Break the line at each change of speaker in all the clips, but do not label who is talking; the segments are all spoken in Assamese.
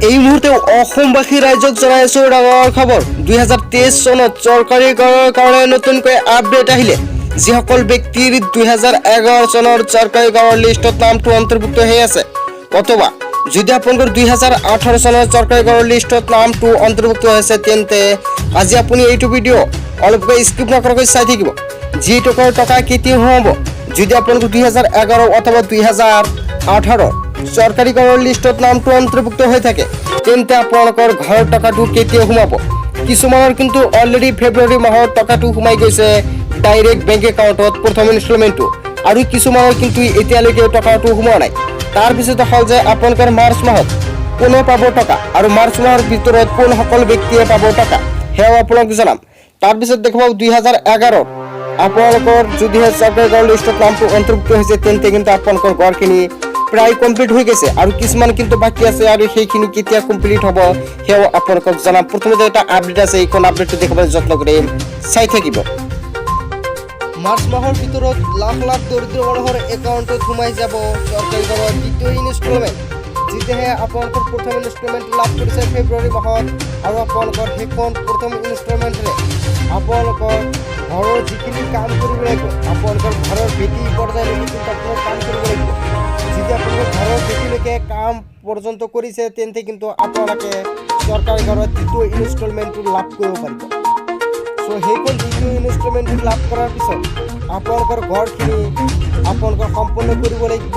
এই মুহূৰ্তে অসমবাসী ৰাইজক জনাইছো ডাঙৰ খবৰ 2023 চনত চৰকাৰী কৰৰ কাৰণে নতুনকৈ আপডেট আহিলে যিসকল ব্যক্তিৰ 2011 চনৰ চৰকাৰী কৰৰ লিষ্টত নামটো অন্তৰ্ভুক্ত হৈ আছে অথবা যদি আপোনালোকৰ 2018 চনৰ চৰকাৰী কৰৰ লিষ্টত নামটো অন্তৰ্ভুক্ত হৈছে তেন্তে আজি আপুনি এইটো ভিডিঅ' অলপকৈ স্কিপ নকৰাকৈ চাই থাকিব যি টকা কেতিয়া হ'ব যদি আপোনালোকৰ 2011 অথবা 2018 চৰকাৰী কৰৰ লিষ্টত নামটো অন্তৰ্ভুক্ত হৈ থাকে তেন্তে আপোনালোকৰ ঘৰৰ টকাটো কেতিয়া সোমাব কিছুমানৰ কিন্তু অলৰেডি ফেব্ৰুৱাৰী মাহত টকাটো সোমাই গৈছে ডাইৰেক্ট বেংক একাউণ্টত প্ৰথম ইনষ্টলমেণ্টটো আৰু কিছুমানৰ কিন্তু এতিয়ালৈকে টকাটো সোমোৱা নাই তাৰ পিছত হ'ল যে আপোনালোকৰ মাৰ্চ মাহত কোনে পাব টকা আৰু মাৰ্চ মাহৰ ভিতৰত কোন সকল ব্যক্তিয়ে পাব টকা সেয়াও আপোনালোক জনাম তাৰপিছত দেখাব 2011 আপোনালোকৰ যদিহে চৰকাৰী কৰৰ লিষ্টত নামটো অন্তৰ্ভুক্ত হৈছে তেন্তে কিন্তু আপোনালোকৰ ঘৰখিনি প্ৰায় কমপ্লিট হৈ গৈছে আৰু কিছুমান কিন্তু বাকি আছে আৰু সেইখিনি কেতিয়া কমপ্লিট হ'ব সেয়াও আপোনালোকক জনাম প্ৰথমতে এটা আপডেট আছে এইখন আপডেটটো দেখাবলৈ যত্ন কৰি চাই থাকিব মাৰ্চ মাহৰ ভিতৰত লাখ লাখ দৰিদ্ৰ মানুহৰ একাউণ্টত সোমাই যাব চৰকাৰী কৰৰ দ্বিতীয় ইনষ্টলমেণ্ট যেতিয়াহে আপোনালোকৰ প্ৰথম ইনষ্টলমেণ্ট লাভ কৰিছে ফেব্ৰুৱাৰী মাহত আৰু আপোনালোকৰ সেইখন প্ৰথম ইনষ্টলমেণ্টৰে আপোনালোকৰ ঘৰৰ যিখিনি কাম কৰিব লাগিব আপোনালোকৰ ঘৰৰ ভেটি পৰ্যায়লৈকে কিন্তু আপোনালোকে কাম কৰিব লাগিব যদি আপোনালোকৰ ঘৰৰ ভেটিলৈকে কাম পৰ্যন্ত কৰিছে তেন্তে কিন্তু আপোনালোকে চৰকাৰী ঘৰৰ দ্বিতীয় ইনষ্টলমেণ্টটো লাভ কৰিব পাৰিব সো সেইখন দ্বিতীয় ইনষ্টলমেণ্টটো লাভ কৰাৰ পিছত আপোনালোকৰ ঘৰখিনি আপোনালোকৰ সম্পূৰ্ণ কৰিব লাগিব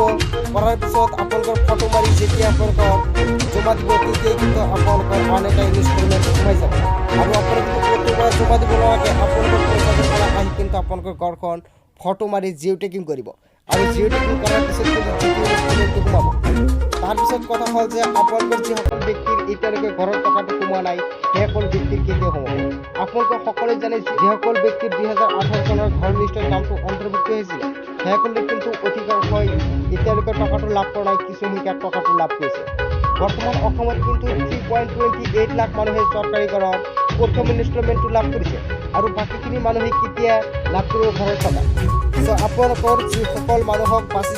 কৰাৰ পিছত আপোনালোকৰ ফটো মাৰি যেতিয়া আপোনালোকৰ জমা দিব তেতিয়াই কিন্তু আপোনালোকৰ আন এটা ইনষ্টলমেণ্ট সোমাই যাব আৰু আপোনালোকে প্ৰতিবাৰ জমা দিব নালাগে আপোনালোকৰ পইচাটোৰ পৰা আহি কিন্তু আপোনালোকৰ ঘৰখন ফটো মাৰি জিঅ' টেকিং কৰিব আৰু জিঅ' টেকিং কৰাৰ পিছত কিন্তু দ্বিতীয় ইনষ্টলমেণ্টটো সোমাব তাৰপিছত কথা হ'ল যে আপোনালোকৰ যিসকল ব্যক্তিৰ এতিয়ালৈকে ঘৰৰ টকাটো সোমোৱা নাই সেইসকল ব্যক্তিৰ কেতিয়া সোমাব আপোনালোকে সকলোৱে জানে যিসকল ব্যক্তিৰ 2018 চনৰ ঘৰ লিষ্টৰ নামটো অন্তৰ্ভুক্ত হৈছিলে সেইসকলে কিন্তু অধিকাংশই এতিয়ালৈকে টকাটো লাভ কৰা নাই কিছু সংখ্যাক টকাটো লাভ কৰিছে বৰ্তমান অসমত কিন্তু 3.28 লাখ মানুহে চৰকাৰী ঘৰৰ প্ৰথম ইনষ্টলমেণ্টটো লাভ কৰিছে আৰু বাকীখিনি মানুহে কেতিয়া লাভ কৰিব ঘৰৰ টকা সো আপোনালোকৰ যিসকল মানুহক বাচি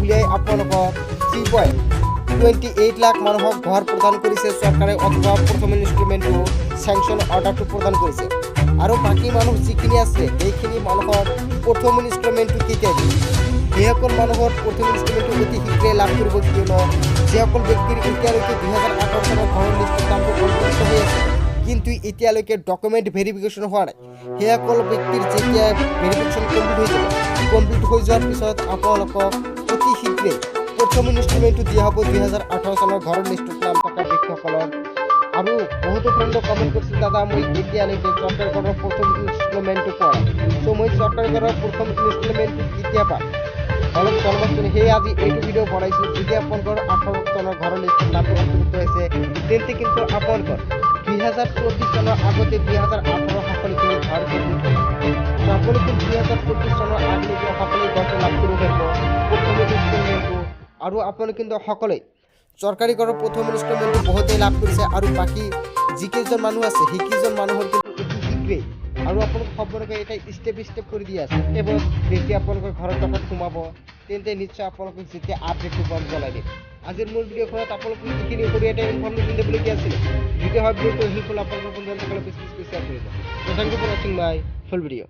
উলিয়াই আপোনালোকৰ 3.28 লাখ মানুহক ঘৰ প্ৰদান কৰিছে চৰকাৰে অথবা প্ৰথম ইনষ্টলমেণ্টটো চেংচন অৰ্ডাৰটো প্ৰদান কৰিছে আৰু বাকী মানুহ যিখিনি আছে সেইখিনি মানুহৰ প্ৰথম ইনষ্টলমেণ্টটো কেতিয়া দিব সেইসকল মানুহৰ প্ৰথম ইনষ্টলমেণ্টটো অতি শীঘ্ৰে লাভ কৰিব কিয়নো যিসকল ব্যক্তিৰ এতিয়ালৈকে 2018 চনৰ ঘৰৰ লিষ্টৰ নামটো অন্তৰ্ভুক্ত হৈ আছে কিন্তু এতিয়ালৈকে ডকুমেণ্ট ভেৰিফিকেশ্যন হোৱা নাই সেইসকল ব্যক্তিৰ যেতিয়া ভেৰিফিকেশ্যন কমপ্লিট হৈ যোৱাৰ পিছত আপোনালোকক অতি শীঘ্ৰে প্ৰথম ইনষ্টলমেণ্টটো দিয়া হ'ব 2018 চনৰ ঘৰৰ লিষ্টত নাম থকা ব্যক্তিসকলৰ আৰু বহুতো ফ্ৰেণ্ডে কমেণ্ট কৰিছিল দাদা মই এতিয়ালৈকে চৰকাৰী ঘৰৰ প্ৰথম ইনষ্টলমেণ্টটো পোৱা নাই চ' মই চৰকাৰী ঘৰৰ প্ৰথম ইনষ্টলমেণ্টটো কেতিয়া পাম অলপ জনাবচোন সেয়ে আজি এইটো ভিডিঅ' বনাইছোঁ যদি আপোনালোকৰ 18 চনৰ ঘৰৰ লিষ্টত নামটো অন্তৰ্ভুক্ত হৈছে তেন্তে কিন্তু আপোনালোকৰ 2024 চনৰ আগতে 2018 সকলোখিনি ঘৰ সকলোকে 2024 চনৰ আগলৈকে সকলোৱে ঘৰটো লাভ কৰিব পাৰিব প্ৰথম ইনষ্টলমেণ্টটো আৰু আপোনালোকে কিন্তু সকলোৱে চৰকাৰী ঘৰৰ প্ৰথম ইনষ্টলমেণ্টটো বহুতেই লাভ কৰিছে আৰু বাকী যিকেইজন মানুহ আছে সেইকেইজন মানুহৰ কিন্তু অতি শীঘ্ৰেই আৰু আপোনালোকে সম্পূৰ্ণকৈ এটা ষ্টেপ কৰি দি আছে এইবোৰ যেতিয়া আপোনালোকৰ ঘৰৰ টকাত সোমাব তেন্তে নিশ্চয় আপোনালোকক যেতিয়া আপডেটটো পাম জনাই দিম আজিৰ মূল ভিডিঅ'খনত আপোনালোকে যিখিনি কৰি এটা ইনফৰ্মেশ্যন দিবলগীয়া আছিলে যদি হয় ভিডিঅ'টো হেল্পফুল আপোনালোকৰ বন্ধুসকলে প্লিজ শ্বেয়াৰ কৰিব থেংক ইউ ফৰ ৱাচিং মাই ফুল ভিডিঅ'